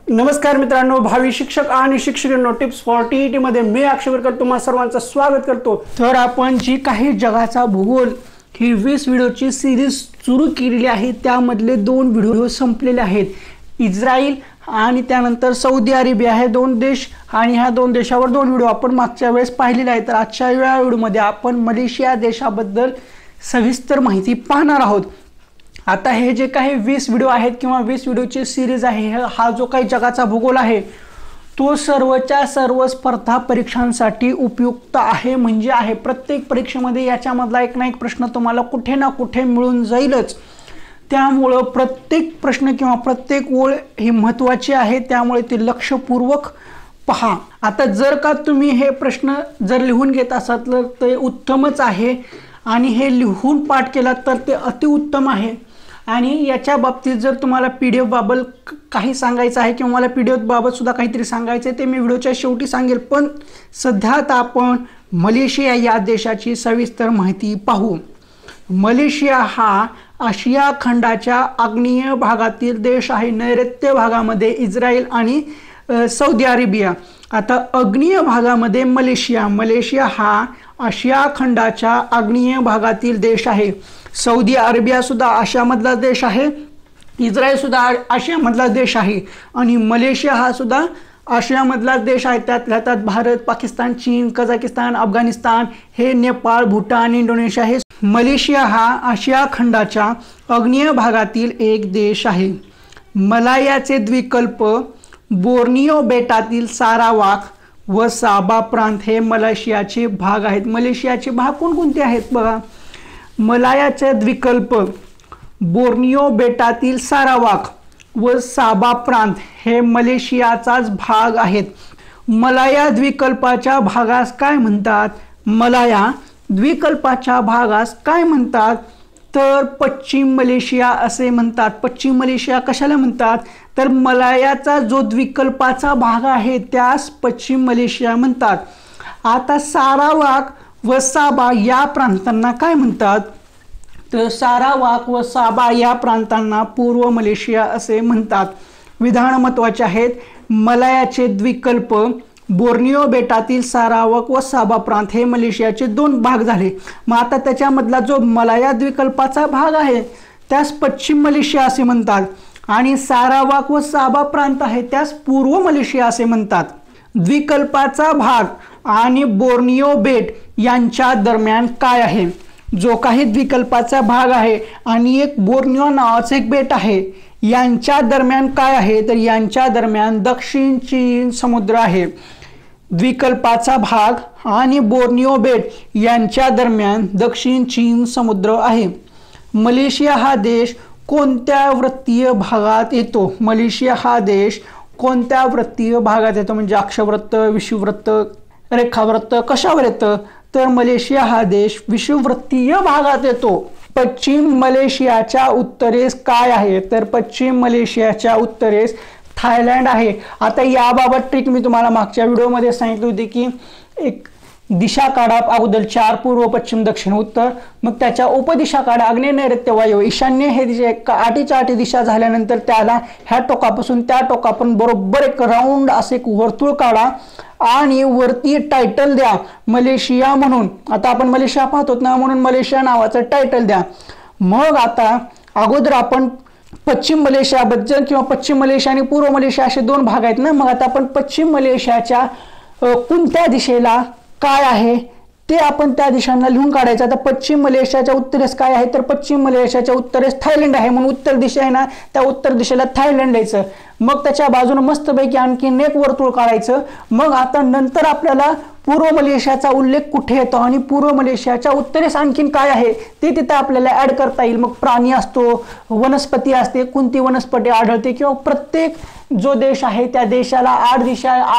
नमस्कार मित्रांनो, भावी शिक्षक आणि शिक्षकांनो, टिप्स फॉर टीईटी मध्ये मी अक्षय तुम्हा सर्वांचं स्वागत करतो। तर आपण जी काही जगाचा भूगोल ही 20 व्हिडिओची सिरीज सुरू केलेली आहे त्यामधले 2 व्हिडिओ संपलेले आहेत। इस्रायल आणि त्यानंतर सौदी अरेबिया हे 2 देश आणि ह्या 2 देशावर 2 व्हिडिओ आपण मागच्या वेळेस पाहिलेले आहेत। तर आजच्या या व्हिडिओमध्ये आपण मलेशिया देशाबद्दल सविस्तर माहिती पाहणार आहोत। आता हे जे काही 20 व्हिडिओ आहेत किंवा 20 व्हिडिओची सिरीज आहे, हा जो काही जगाचा भूगोल आहे तो सर्वच्या सर्व स्पर्धा परीक्षांसाठी उपयुक्त आहे। म्हणजे आहे प्रत्येक परीक्षेमध्ये याच्यामधला एक ना एक प्रश्न तुम्हाला कुठे ना कुठे मिळून जाईलच। त्यामुळे प्रत्येक प्रश्न किंवा प्रत्येक ओळ ही महत्त्वाची आहे, त्यामुळे ते लक्षपूर्वक पहा। आता जर का तुम्ही हे प्रश्न जर लिहून घेत असाल तर ते उत्तमच आहे आणि हे लिहून पाठ केला तर ते अतिउत्तम आहे। आणि याच्या बाबतीत जर तुम्हाला पीडीएफ बाबत काही सांगायचं आहे किंवा मला पीडीएफ बाबत सुद्धा काहीतरी सांगायचं आहे ते मी व्हिडिओच्या शेवटी सांगेल। पण सध्या आता आपण मलेशिया या देशाची सविस्तर माहिती पाहू। मलेशिया हा आशिया खंडाच्या आग्नेय भागातील देश आहे, नैऋत्य भागामध्ये इस्रायल आणि सौदी अरेबिया। आता आग्नेय भागामध्ये मलेशिया हा आशिया खंडाच्या आग्नेय भागातील देश आहे। सौदी अरेबिया सुद्धा आशियामधला देश आहे, इस्रायल सुद्धा आशियामधला देश आहे आणि मलेशिया हा सुद्धा आशियामधला देश आहे। त्यात भारत, पाकिस्तान, चीन, कझाकिस्तान, अफगाणिस्तान, हे नेपाळ, भूटान, इंडोनेशिया हे। मलेशिया हा आशिया खंडाच्या आग्नेय भागातील एक देश आहे। मलायाचे द्वीपकल्प, बोर्नियो बेटातील सारावाक व साबा प्रांत हे मलेशियाचे भाग आहेत। मलेशियाचे भाग कोणकोणते आहेत बघा। मलायाचे द्वीपकल्प, बोर्नियो बेटातील सारावाक व साबा प्रांत हे मलेशियाचाच भाग आहेत। मलाया द्वीपकल्पाच्या भागास काय म्हणतात? मलाया द्वीपकल्पाच्या भागास काय म्हणतात तर पश्चिम मलेशिया असे म्हणतात। पश्चिम मलेशिया कशाला म्हणतात तर मलायाचा जो द्वीपकल्पाचा भाग आहे त्यास पश्चिम मलेशिया म्हणतात। आता सारावाक व साबा या प्रांतांना काय म्हणतात तर सारावाक व साबा या प्रांतांना पूर्व मलेशिया असे म्हणतात। विधान महत्त्वाचे आहेत। मलायाचे द्वीपकल्प, बोर्नियो बेटातील सारावाक व साबा प्रांत हे मलेशियाचे 2 भाग झाले। मग आता त्याच्यामधला जो मलाया द्वीपकल्पाचा भाग आहे त्यास पश्चिम मलेशिया असे म्हणतात आणि सारावाक व साबा प्रांत आहे त्यास पूर्व मलेशिया असे म्हणतात। द्वीपकल्पाचा भाग आणि बोर्नियो बेट यांच्या दरम्यान काय आहे? जो काही द्वीपकल्पाचा भाग आहे आणि एक बोर्नियो नावाचे एक बेट आहे, यांच्या दरम्यान काय आहे तर यांच्या दरम्यान दक्षिण चीन समुद्र आहे। द्वीपकल्पाचा भाग आणि बोर्नियो बेट यांच्या दरम्यान दक्षिण चीन समुद्र आहे। मलेशिया हा देश कोणत्या वृत्तीय भागात येतो? मलेशिया हा देश कोणत्या वृत्तीय भागात येतो म्हणजे अक्षवृत्त, विषुववृत्त, रेखावृत्त कशावर येतं तर मलेशिया हा देश विषुववृत्तीय भागात येतो। पश्चिम मलेशियाच्या उत्तरेस काय आहे तर पश्चिम मलेशियाच्या उत्तरेस थायलंड आहे। आता याबाबत ट्रिक मी तुम्हाला मागच्या व्हिडिओमध्ये सांगितली होती की एक दिशा काढा, अगोदर 4 पूर्व, पश्चिम, दक्षिण, उत्तर, मग त्याच्या उपदिशा काढा, आग्नेय, नैऋत्य, वायव्य, ईशान्य हे दिशा 8 दिशा झाल्यानंतर त्याला ह्या टोकापासून त्या टोकापर्यंत बरोबर एक राऊंड असे एक वर्तुळ काढा आणि वरती टायटल द्या मलेशिया म्हणून। आता आपण मलेशिया पाहतो ना म्हणून मलेशिया नावाचं टायटल द्या। मग आता अगोदर आपण पश्चिम मलेशियाबद्दल किंवा पश्चिम मलेशिया आणि पूर्व मलेशिया असे 2 भाग आहेत ना, मग आता आपण पश्चिम मलेशियाच्या कोणत्या दिशेला काय आहे ते आपण त्या दिशांना लिहून काढायचं। आता पश्चिम मलेशियाच्या उत्तरेस काय आहे तर पश्चिम मलेशियाच्या उत्तरेस थायलंड आहे, म्हणून उत्तर दिशा आहे ना त्या उत्तर दिशेला थायलंड यायचं। मग त्याच्या बाजूने मस्तपैकी आणखीन एक वर्तुळ काढायचं। मग आता नंतर आपल्याला पूर्व मलेशियाचा उल्लेख कुठे येतो आणि पूर्व मलेशियाच्या उत्तरेस आणखीन काय आहे ते तिथे आपल्याला ॲड करता येईल। मग प्राणी असतो, वनस्पती असते, कोणती वनस्पती आढळते किंवा प्रत्येक जो देश आहे त्या देशाला 8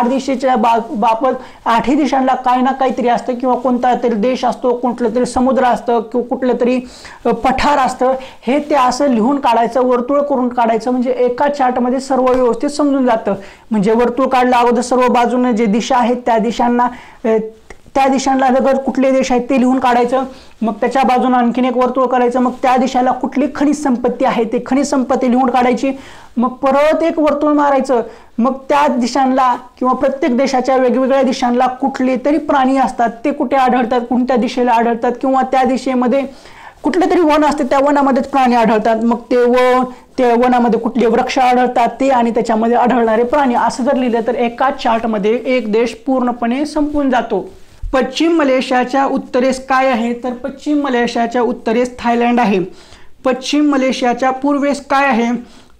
दिशेच्या बाबत 8 दिशांना काही ना काहीतरी असतं किंवा कोणता तरी देश असतो, कुठलं तरी समुद्र असतं किंवा कुठलं तरी पठार असतं, हे ते असं लिहून काढायचं, वर्तुळ करून काढायचं म्हणजे एका चार्टमध्ये सर्व व्यवस्थित समजून जातं। म्हणजे वर्तुळ काढलं अगोदर सर्व बाजूने जे दिशा आहेत त्या दिशांना त्या दिशांना जर कुठले देश आहेत ते लिहून काढायचं। मग त्याच्या बाजूने आणखीन एक वर्तुळ करायचं, मग त्या दिशेला कुठली खनिज संपत्ती आहे ते खनिज संपत्ती लिहून काढायची। मग परत एक वर्तुळ मारायचं, मग त्या दिशांना किंवा प्रत्येक देशाच्या वेगवेगळ्या दिशांना कुठले तरी प्राणी असतात, ते कुठे आढळतात, कोणत्या दिशेला आढळतात, किंवा त्या दिशेमध्ये कुठले तरी वन असते, त्या वनामध्येच प्राणी आढळतात, मग ते वनामध्ये कुठले वृक्ष आढळतात ते आणि त्याच्यामध्ये आढळणारे प्राणी, असं जर लिहिलं तर एका चार्टमध्ये एक देश पूर्णपणे संपून जातो. पश्चिम मलेशियाच्या उत्तरेस काय आहे, तर पश्चिम मलेशियाच्या उत्तरेस थायलंड आहे. पश्चिम मलेशियाच्या पूर्वेस काय आहे,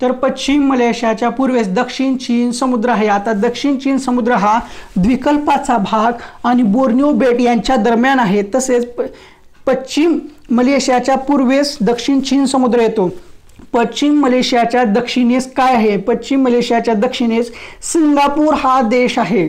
तर पश्चिम मलेशियाच्या पूर्वेस दक्षिण चीन समुद्र आहे. आता दक्षिण चीन समुद्र हा द्वीपकल्पाचा भाग आणि बोर्निओ बेट यांच्या दरम्यान आहे. तसेच पश्चिम मलेशियाच्या पूर्वेस दक्षिण चीन समुद्र येतो. पश्चिम मलेशियाच्या दक्षिणेस काय आहे, पश्चिम मलेशियाच्या दक्षिणेस सिंगापूर हा देश आहे.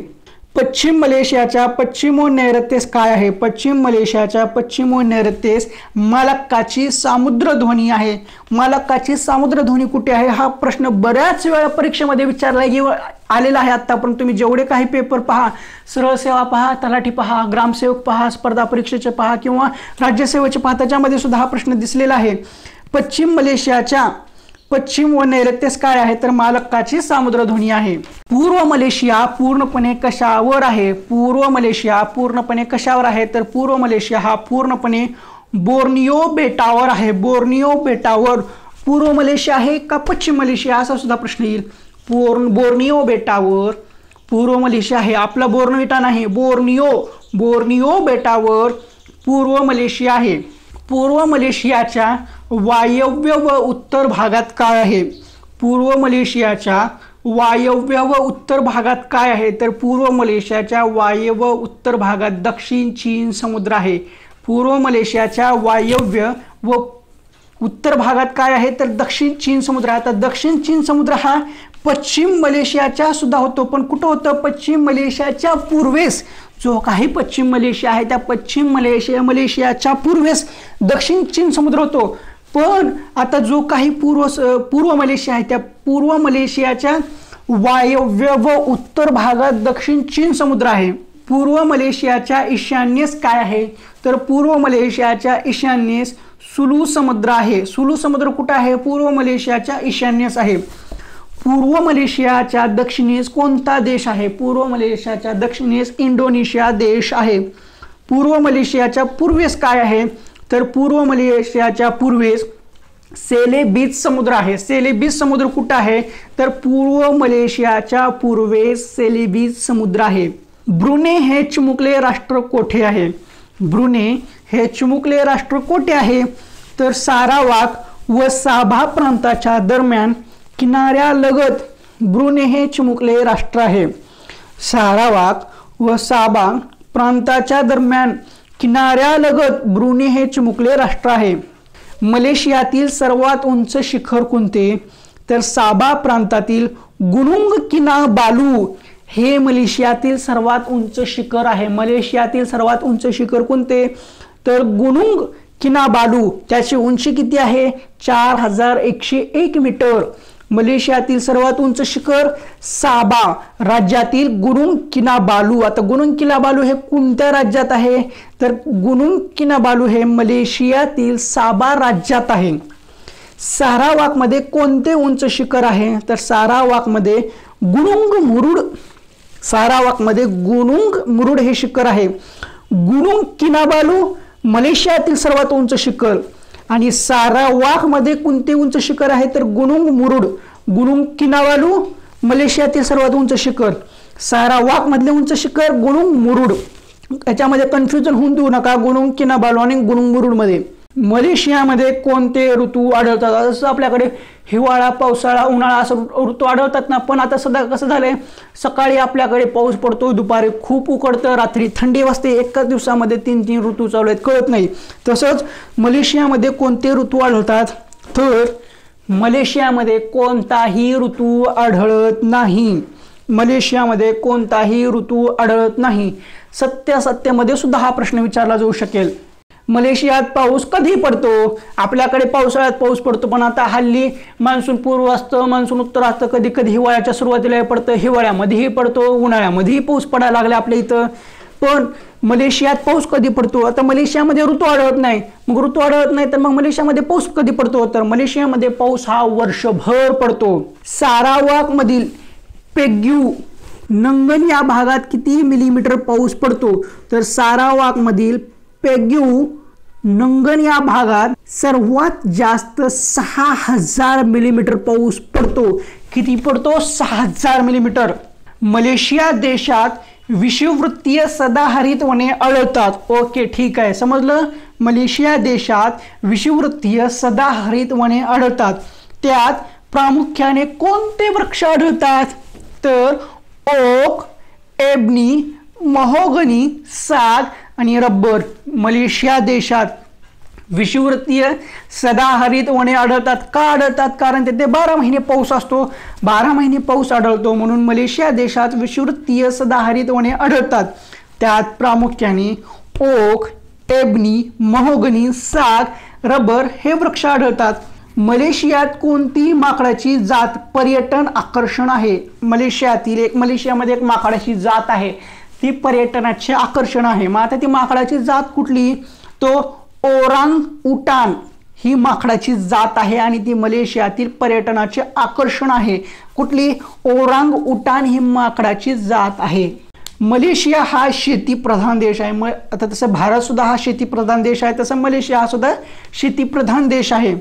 पश्चिम मलेशियाच्या पश्चिमोत्तरेस काय आहे, पश्चिम मलेशियाच्या पश्चिमोत्तरेस मलक्काची सामुद्रधुनी आहे. मलक्काची सामुद्रधुनी कुठे आहे, हा प्रश्न बऱ्याच वेळा परीक्षेमध्ये विचारला आलेला आहे. आतापर्यंत तुम्ही जेवढे काही पेपर पहा, सरळ सेवा पहा, तलाठी पहा, ग्रामसेवक पहा, स्पर्धा परीक्षेचे पहा किंवा राज्यसेवेचे पहा, त्याच्यामध्ये सुद्धा हा प्रश्न दिसलेला आहे. पश्चिम मलेशियाच्या पश्चिमोत्तरेस काय आहे, तर मलक्काची सामुद्रधुनी आहे. पूर्व मलेशिया पूर्णपणे कशावर आहे, पूर्व मलेशिया पूर्णपणे कशावर आहे, तर पूर्व मलेशिया हा पूर्णपणे बोर्निओ बेटावर आहे. बोर्निओ बेटावर पूर्व मलेशिया आहे का पश्चिम मलेशिया, असा सुद्धा प्रश्न येईल. बोर्निओ बेटावर पूर्व मलेशिया आहे, आपला बोर्नविटा नाही, बोर्निओ बेटावर पूर्व मलेशिया आहे. पूर्व मलेशियाच्या वायव्य व उत्तर भागात काय आहे, पूर्व मलेशियाच्या वायव्य व उत्तर भागात काय आहे, तर पूर्व मलेशियाच्या वायव्य व उत्तर भागात दक्षिण चीन समुद्र आहे. पूर्व मलेशियाच्या वायव्य व उत्तर भागात काय आहे, तर दक्षिण चीन समुद्र आहे. आता दक्षिण चीन समुद्र हा पश्चिम मलेशियाच्या सुद्धा होतो, पण कुठं होतं, पश्चिम मलेशियाच्या पूर्वेस. जो काही पश्चिम मलेशिया आहे त्या पश्चिम मलेशियाच्या पूर्वेस दक्षिण चीन समुद्र होतो. पण आता जो काही पूर्व मलेशिया आहे त्या पूर्व मलेशियाच्या वायव्य व उत्तर भागात दक्षिण चीन समुद्र आहे. पूर्व मलेशियाच्या ईशान्येस काय आहे, तर पूर्व मलेशियाच्या ईशान्येस सुलू समुद्र आहे. सुलू समुद्र कुठे आहे, पूर्व मलेशियाच्या ईशान्येस आहे. पूर्व मलेशियाच्या दक्षिणेस कोणता देश आहे, पूर्व मलेशियाच्या दक्षिणेस इंडोनेशिया देश आहे. पूर्व मलेशियाच्या पूर्वेस काय आहे, तर पूर्व मलेशियाच्या पूर्वेस सेलेबीज समुद्र आहे. सेलेबीज समुद्र कुठं आहे, तर पूर्व मलेशियाच्या पूर्वेस सेलेबीज समुद्र आहे. ब्रुने हे चिमुकले राष्ट्र कोठे आहे, ब्रुने हे चिमुकले राष्ट्र कोठे आहे, तर सारावाक व साबा प्रांताच्या दरम्यान किनाऱ्यालगत ब्रुने हे चिमुकले राष्ट्र आहे. सारावाक व साबा प्रांताच्या दरम्यान किनाऱ्यालगत ब्रुने हे चिमुकले राष्ट्र आहे. मलेशियातील सर्वात उंच शिखर कोणते, तर साबा प्रांतातील गुनुंग किनाबालू हे मलेशियातील सर्वात उंच शिखर आहे. मलेशियातील सर्वात उंच शिखर कोणते, तर गुनुंग किनाबालू. त्याची उंची किती आहे, 4101 मीटर. मलेशियातील सर्वात उंच शिखर साबा राज्यातील गुनुंग किनाबालू. आता गुनुंग किनाबालू हे कोणत्या राज्यात आहे, तर गुनुंग किनाबालू हे मलेशियातील साबा राज्यात आहे. सारावाकमध्ये कोणते उंच शिखर आहे, तर सारावाकमध्ये गुनुंग मुरुड. सारावाकमध्ये गुनुंग मुरुड हे शिखर आहे. गुनुंग किनाबालू मलेशियातील सर्वात उंच शिखर आणि सारावाकमध्ये कोणते उंच शिखर आहे, तर गुनुंग मुरुड. गुनुंग किनाबालू मलेशियातील सर्वात उंच शिखर, सारावाकमधले उंच शिखर गुनुंग मुरुड. याच्यामध्ये कन्फ्युजन होऊन देऊ नका गुनुंग किनाबालू आणि गुनुंग मुरुड मध्ये. मलेशियामध्ये कोणते ऋतू आढळतात, जसं आपल्याकडे हिवाळा, पावसाळा, उन्हाळा असं ऋतू आढळतात ना, पण आता सध्या कसं झालंय, सकाळी आपल्याकडे पाऊस पडतो, दुपारी खूप उकडतं, रात्री थंडी वाजते, एकाच दिवसामध्ये 3 ऋतू चालू आहेत, कळत नाही. तसंच मलेशियामध्ये कोणते ऋतू आढळतात, तर मलेशियामध्ये कोणताही ऋतू आढळत नाही. मलेशियामध्ये कोणताही ऋतू आढळत नाही. सत्यामध्ये सुद्धा हा प्रश्न विचारला जाऊ शकेल. मलेशियात पाऊस कधी पडतो, आपल्याकडे पावसाळ्यात पाऊस पडतो, पण आता हल्ली मान्सून पूर्व असतं, मान्सून उत्तर असतं, कधी कधी हिवाळ्याच्या सुरुवातीला पडतं, हिवाळ्यामध्येही पडतो, उन्हाळ्यामध्येही पाऊस पडायला लागला आपल्या इथं. पण मलेशियात पाऊस कधी पडतो? आता मलेशियामध्ये ऋतू आढळत नाही, मग ऋतू आढळत नाही तर मग मलेशियामध्ये पाऊस कधी पडतो? तर मलेशियामध्ये पाऊस हा वर्षभर पडतो. सारावाक मधील पेग्यू नंगन या भागात किती मिलीमीटर पाऊस पडतो? तर सारावाक मधील पेग्यू नंगन या भागात सर्वात जास्त 6000 मिलीमीटर पाऊस पडतो. किती पडतो? 6000 मिलीमीटर. मलेशिया देशात विषुववृत्तीय सदाहरित वने आढळतात. ओके, ठीक आहे, समजलं. मलेशिया देशात विषुववृत्तीय सदाहरित वने आढळतात. त्यात प्रामुख्याने कोणते वृक्ष आढळतात? तर ओक, एबनी, महोगनी, साग आणि रबर. मलेशिया देशात विषुववृत्तीय सदाहरित वने आढळतात. का आढळतात? कारण तिथे 12 महिने पाऊस असतो, 12 महिने पाऊस आढळतो, म्हणून मलेशिया देशात विषुववृत्तीय सदाहरित वने आढळतात. त्यात प्रामुख्याने ओक, एबनी, महोगनी, साग, रबर हे वृक्ष आढळतात. मलेशियात कोणती माकडाची जात पर्यटन आकर्षण आहे? मलेशियामध्ये एक माकडाची जात आहे, ती पर्यटनाचे आकर्षण आहे. मग आता ती माकडाची जात कुठली? तो ओरांग उटान ही माकडाची जात आहे आणि ती मलेशियातील पर्यटनाचे आकर्षण आहे. कुठली? ओरांग उटान ही माकडाची जात आहे. मलेशिया हा शेतीप्रधान देश आहे. आता तसं भारत सुद्धा हा शेतीप्रधान देश आहे, तसं मलेशिया हा सुद्धा शेतीप्रधान देश आहे.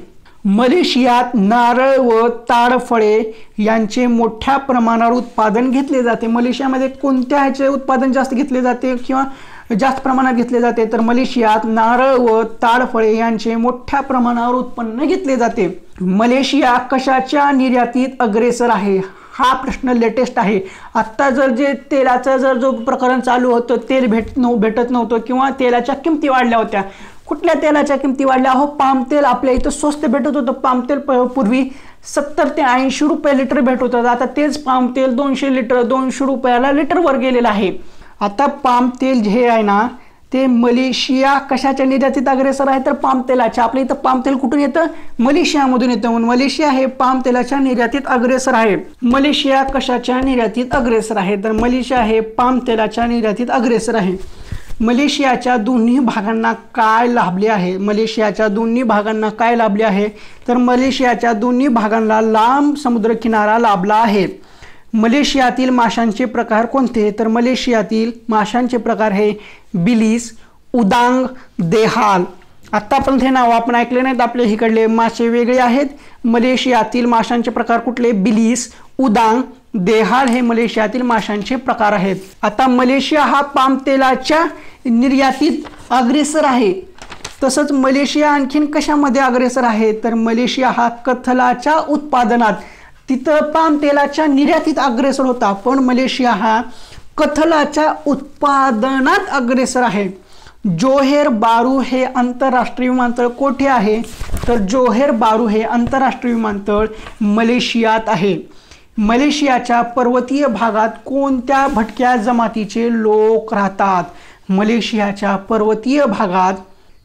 मलेशियात नारळ व ताडफळे यांचे मोठ्या प्रमाणावर उत्पादन घेतले जाते. मलेशियामध्ये कोणत्या ह्याचे उत्पादन जास्त घेतले जाते किंवा जास्त प्रमाणात घेतले जाते? तर मलेशियात नारळ व ताडफळे यांचे मोठ्या प्रमाणावर उत्पन्न घेतले जाते. मलेशिया कशाच्या निर्यातीत अग्रेसर आहे? हा प्रश्न लेटेस्ट आहे. आत्ता जर जे तेलाचं जो प्रकरण चालू होतं, तेल भेटत नव्हतं किंवा तेलाच्या किमती वाढल्या होत्या. कुठल्या तेलाच्या किमती वाढल्या? हो, पाम तेल आपल्या इथं स्वस्त भेटत होतं. पाम तेल पूर्वी 70 ते 80 रुपये लिटर भेटत होतं. आता तेच पाम तेल 200 रुपयाला लिटरवर गेलेलं आहे. आता पाम तेल जे आहे ना, ते मलेशिया कशाच्या निर्यातीत अग्रेसर आहे? तर पाम तेलाच्या. आपल्या इथं पाम तेल कुठून येतं? मलेशियामधून येतं, म्हणून मलेशिया हे पाम तेलाच्या निर्यातीत अग्रेसर आहे. मलेशिया कशाच्या निर्यातीत अग्रेसर आहे? तर मलेशिया हे पाम तेलाच्या निर्यातीत अग्रेसर आहे. मलेशियाच्या दोन्ही भागांना काय लाभले आहे? मलेशियाच्या दोन्ही भागांना काय लाभले आहे? तर मलेशियाच्या दोन्ही भागांना लांब समुद्रकिनारा लाभला आहे. मलेशियातील माशांचे प्रकार कोणते? तर मलेशियातील माशांचे प्रकार हे बिलीस, उदांग, देहाल. आत्तापर्यंत हे नाव आपण ऐकले नाहीत. आपले इकडले मासे वेगळे आहेत. मलेशियातील माशांचे प्रकार कुठले? बिलीस, उदांग, देहाल हे मलेशियातील माशांचे प्रकार आहेत. आता मलेशिया हा पाम तेलाच्या निर्यातीत अग्रेसर आहे. तसंच मलेशिया आणखीन कशामध्ये अग्रेसर आहे? तर मलेशिया हा कथलाच्या उत्पादनात, तिथं पाम तेलाच्या निर्यातीत अग्रेसर होता, पण मलेशिया हा कथलाच्या उत्पादनात अग्रेसर आहे. जोहेर बारू हे आंतरराष्ट्रीय विमानतळ कोठे आहे? तर जोहेर बारू हे आंतरराष्ट्रीय विमानतळ मलेशियात आहे. मलेशियाच्या पर्वतीय भागात कोणत्या भटक्या जमातीचे लोक राहतात? मलेशियाच्या पर्वतीय भागात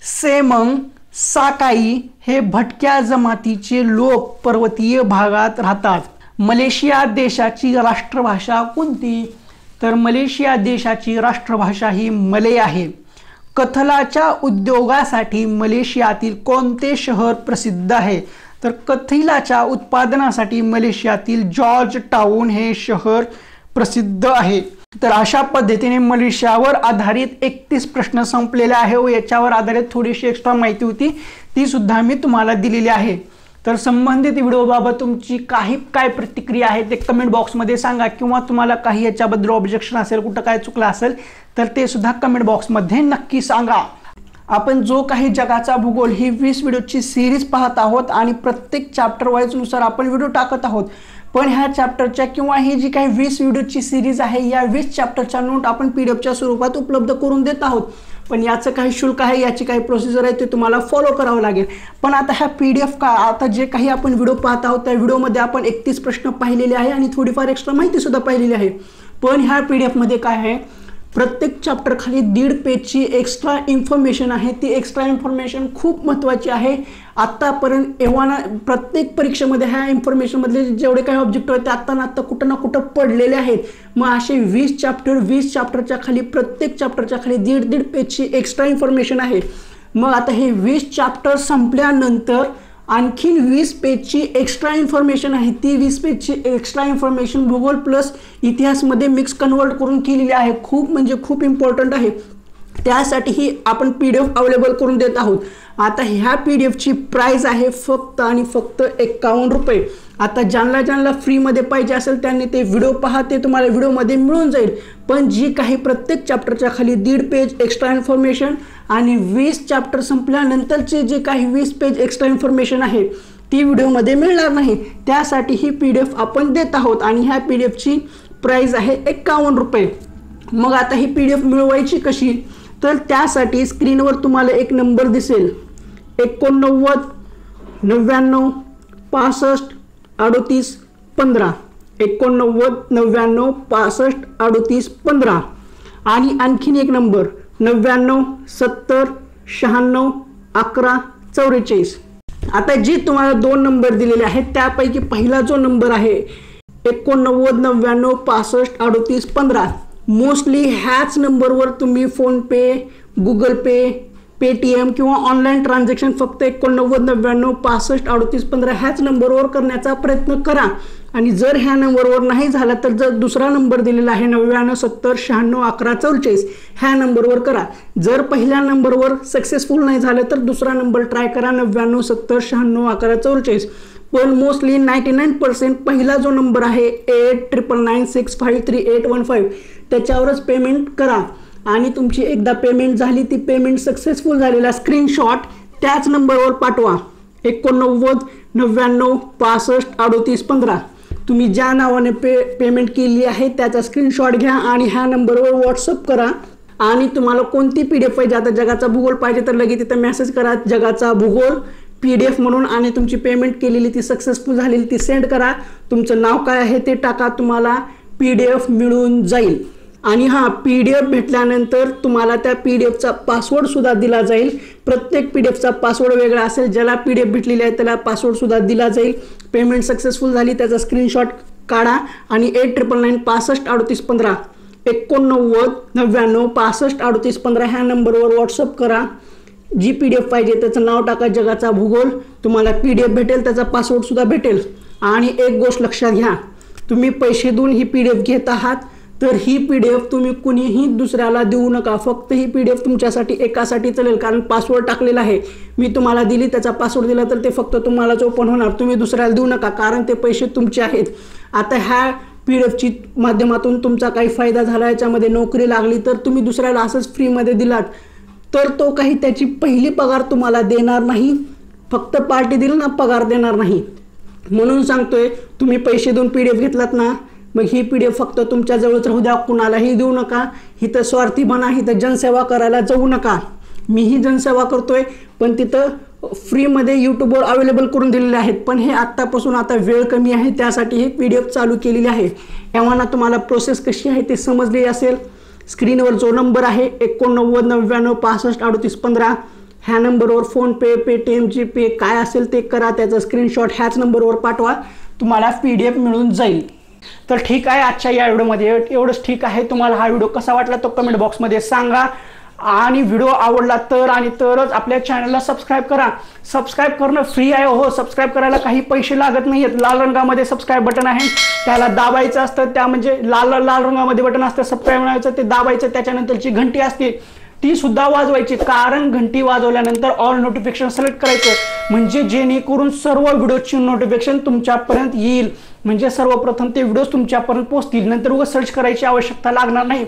सेमंग, साकाई हे भटक्या जमातीचे लोक पर्वतीय भागात राहतात. मलेशिया देशाची राष्ट्रभाषा कोणती? तर मलेशिया देशाची राष्ट्रभाषा ही मले आहे. कथलाच्या उद्योगासाठी मलेशियातील कोणते शहर प्रसिद्ध आहे? तर कथीलाच्या उत्पादनासाठी मलेशियातील जॉर्ज टाउन हे शहर प्रसिद्ध आहे. तर अशा पद्धतीने मलेशियावर आधारित 31 प्रश्न संपलेले आहे व याच्यावर आधारित थोडीशी एक्स्ट्रा माहिती होती, ती सुद्धा मी तुम्हाला दिलेली आहे. तर संबंधित व्हिडिओबाबत तुमची काय प्रतिक्रिया आहे ते कमेंट बॉक्समध्ये सांगा, किंवा तुम्हाला काही याच्याबद्दल ऑब्जेक्शन असेल, कुठं काय चुकलं असेल तर ते सुद्धा कमेंट बॉक्समध्ये नक्की सांगा. आपण जो काही जगाचा भूगोल ही 20 व्हिडिओची सिरीज पाहत आहोत आणि प्रत्येक चॅप्टर वाईज नुसार आपण व्हिडिओ टाकत आहोत. पण ह्या चॅप्टरच्या किंवा ही जी काही 20 व्हिडिओची सिरीज आहे, या 20 चॅप्टरच्या नोट आपण PDF स्वरूपात उपलब्ध करून देत आहोत. पण याचं काही शुल्क आहे, याची काही प्रोसिजर आहे, ते तुम्हाला फॉलो करावं लागेल. पण आता ह्या PDF आता जे काही आपण व्हिडिओ पाहत आहोत त्या व्हिडिओमध्ये आपण 31 प्रश्न पाहिलेले आहे आणि थोडीफार एक्स्ट्रा माहिती सुद्धा पाहिलेली आहे. पण ह्या PDF मध्ये काय आहे, प्रत्येक चॅप्टर खाली 1.5 पेजची एक्स्ट्रा इन्फॉर्मेशन आहे। ती एक्स्ट्रा इन्फॉर्मेशन खूप महत्त्वाची आहे। आतापर्यंत एव्हाना प्रत्येक परीक्षेमध्ये ह्या इन्फॉर्मेशनमधले जेवढे काही ऑब्जेक्टिव्ह आहेत ते आत्ता कुठं ना कुठं पडलेले आहेत। मग असे 20 चॅप्टरच्या खाली प्रत्येक चॅप्टरच्या खाली 1.5 पेजची एक्स्ट्रा इन्फॉर्मेशन आहे। मग आता हे 20 चॅप्टर संपल्यानंतर आणखीन 20 पेजची एक्स्ट्रा इन्फॉर्मेशन आहे। ती 20 पेजची एक्स्ट्रा इन्फॉर्मेशन भूगोल प्लस इतिहासमध्ये मिक्स कन्वर्ट करून केलेली आहे। खूप म्हणजे खूप इम्पॉर्टंट आहे। त्यासाठीही आपण PDF अवेलेबल करून देत आहोत। आता ह्या PDFची प्राइस आहे फक्त आणि फक्त 51 रुपये। आता ज्यांना फ्रीमध्ये पाहिजे असेल त्यांनी ते व्हिडिओ पहा, ते तुम्हाला व्हिडिओमध्ये मिळून जाईल। पण जी काही प्रत्येक चॅप्टरच्या खाली 1.5 पेज एक्स्ट्रा इन्फॉर्मेशन आणि 20 चॅप्टर संपल्यानंतरचे जे काही 20 पेज एक्स्ट्रा इन्फॉर्मेशन आहे ती व्हिडिओमध्ये मिळणार नाही। त्यासाठी ही PDF आपण देत आहोत आणि ह्या PDFची प्राइस आहे 51 रुपये। मग आता ही PDF मिळवायची कशी, तर त्यासाठी स्क्रीनवर तुम्हाला एक नंबर दिसेल 89 99 65 38 15 89 99 65 38 15 आणि आणखीन एक नंबर 99 70 96 11 44। आता जी तुम्हाला 2 नंबर दिलेले आहेत त्यापैकी पहिला जो नंबर आहे 89 99 65 38 15 मोस्टली ह्याच नंबरवर तुम्ही फोनपे, गुगल पे, पेटीएम किंवा ऑनलाईन ट्रान्झॅक्शन फक्त 89 99 65 38 15 ह्याच नंबरवर करण्याचा प्रयत्न करा। आणि जर ह्या नंबरवर नाही झाला तर जर दुसरा नंबर दिलेला आहे 99 70 96 11 44 ह्या नंबरवर करा। जर पहिल्या नंबरवर सक्सेसफुल नाही झालं तर दुसरा नंबर ट्राय करा 99 70 96 11 44। पण मोस्टली 99% पहिला जो नंबर आहे 8999653815 त्याच्यावरच पेमेंट करा। आणि तुमची एकदा पेमेंट झाली, ती पेमेंट सक्सेसफुल झालेला स्क्रीनशॉट त्याच नंबरवर पाठवा 89 99 65 38 15। तुम्ही ज्या नावाने पेमेंट केली आहे त्याचा स्क्रीनशॉट घ्या आणि ह्या नंबरवर व्हॉट्सअप करा। आणि तुम्हाला कोणती PDF पाहिजे, आता जगाचा भूगोल पाहिजे तर लगेच तिथे मेसेज करा जगाचा भूगोल PDF म्हणून आणि तुमची पेमेंट केलेली ती सक्सेसफुल झालेली ती सेंड करा। तुमचं नाव काय आहे ते टाका, तुम्हाला PDF मिळून जाईल। आणि हा PDF भेटल्यानंतर तुम्हाला त्या PDFचा पासवर्ड सुद्धा दिला जाईल। प्रत्येक PDFचा पासवर्ड वेगळा असेल। ज्याला PDF भेटलेली आहे त्याला पासवर्ड सुद्धा दिला जाईल। पेमेंट सक्सेसफुल झाली त्याचा स्क्रीनशॉट काढा आणि 8999 65 38 15 89 99 65 38 15 ह्या नंबरवर व्हॉट्सअप करा। जी PDF पाहिजे त्याचं नाव टाका जगाचा भूगोल, तुम्हाला PDF भेटेल, त्याचा पासवर्ड सुद्धा भेटेल। आणि एक गोष्ट लक्षात घ्या, तुम्ही पैसे देऊन ही PDF घेत आहात तर ही PDF तुम्ही कुणीही दुसऱ्याला देऊ नका। फक्त ही PDF तुमच्यासाठी एकासाठी चालेल, कारण पासवर्ड टाकलेला आहे। मी तुम्हाला दिली, त्याचा पासवर्ड दिला तर ते फक्त तुम्हालाच ओपन होणार, तुम्ही दुसऱ्याला देऊ नका, कारण ते पैसे तुमचे आहेत। आता ह्या PDFची माध्यमातून तुमचा काही फायदा झाला, याच्यामध्ये नोकरी लागली तर तुम्ही दुसऱ्याला असंच फ्रीमध्ये दिलात तर तो काही त्याची पहिली पगार तुम्हाला देणार नाही, फक्त पार्टी दिली ना पगार देणार नाही। म्हणून सांगतोय, तुम्ही पैसे देऊन PDF घेतलात ना, मग ही PDF फक्त तुमच्या जवळच राहू द्या, कुणालाही देऊ नका। हिथं स्वार्थी बना, हिथं जनसेवा करायला जाऊ नका। मीही जनसेवा करतोय, पण तिथं फ्रीमध्ये यूट्यूबवर अवेलेबल करून दिलेले आहेत। पण हे आत्तापासून आता वेळ कमी आहे त्यासाठी ही PDF चालू केलेली आहे। तेव्हा तुम्हाला प्रोसेस कशी आहे ते समजली असेल। स्क्रीनवर जो नंबर आहे 89 99 65 38 15 ह्या नंबरवर फोनपे, पेटीएम, जीपे काय असेल ते करा, त्याचा स्क्रीनशॉट ह्याच नंबरवर पाठवा, तुम्हाला PDF मिळून जाईल। तर ठीक आहे, आजच्या या व्हिडिओमध्ये एवढंच ठीक आहे। तुम्हाला हा व्हिडिओ कसा वाटला तो कमेंट बॉक्समध्ये सांगा। आणि व्हिडिओ आवडला तर आणि तरच आपल्या चॅनलला सबस्क्राईब करा। सबस्क्राईब करणं फ्री आहे हो, सबस्क्राईब करायला काही पैसे लागत नाहीत। लाल रंगामध्ये सबस्क्राईब बटन आहे, त्याला दाबायचं असतं, त्या म्हणजे लाल रंगामध्ये बटन असतं सबस्क्राईब म्हणायचं, ते दाबायचं, त्याच्यानंतरची घंटी असते ती सुद्धा वाजवायची, कारण घंटी वाजवल्यानंतर ऑल नोटिफिकेशन सिलेक्ट करायचं, म्हणजे जेणेकरून सर्व व्हिडिओची नोटिफिकेशन तुमच्यापर्यंत येईल, म्हणजे सर्वप्रथम ते व्हिडिओज तुमच्यापर्यंत पोहोचतील, नंतर उगाच सर्च करायची आवश्यकता लागणार नाही।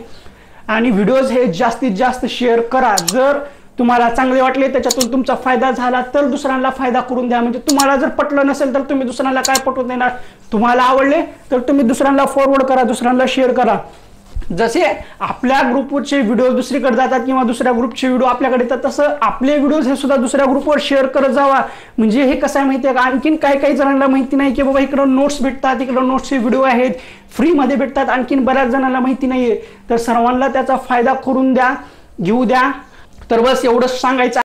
आणि व्हिडिओज हे जास्तीत जास्त शेअर करा। जर तुम्हाला चांगले वाटले, त्याच्यातून तुमचा फायदा झाला तर दुसऱ्यांना फायदा करून द्या। म्हणजे तुम्हाला जर पटलं नसेल तर तुम्ही दुसऱ्यांना काय पटवून देणार, तुम्हाला आवडले तर तुम्ही दुसऱ्यांना फॉरवर्ड करा, दुसऱ्यांना शेअर करा। जसे आपल्या ग्रुपवरचे व्हिडिओ दुसरीकडे जातात किंवा दुसऱ्या ग्रुपचे व्हिडिओ आपल्याकडे येतात, तसं आपले व्हिडिओज हे सुद्धा दुसऱ्या ग्रुपवर शेअर करत जावा. म्हणजे हे कसं आहे माहिती आहे का, आणखीन काही जणांना माहिती नाही की बाबा इकडं नोट्स भेटतात, इकडं नोट्सचे व्हिडिओ आहेत, फ्रीमध्ये भेटतात, आणखीन बऱ्याच जणांना माहिती नाहीये. तर सर्वांना त्याचा फायदा करून द्या, घेऊ द्या. तर बस एवढंच सांगायचं.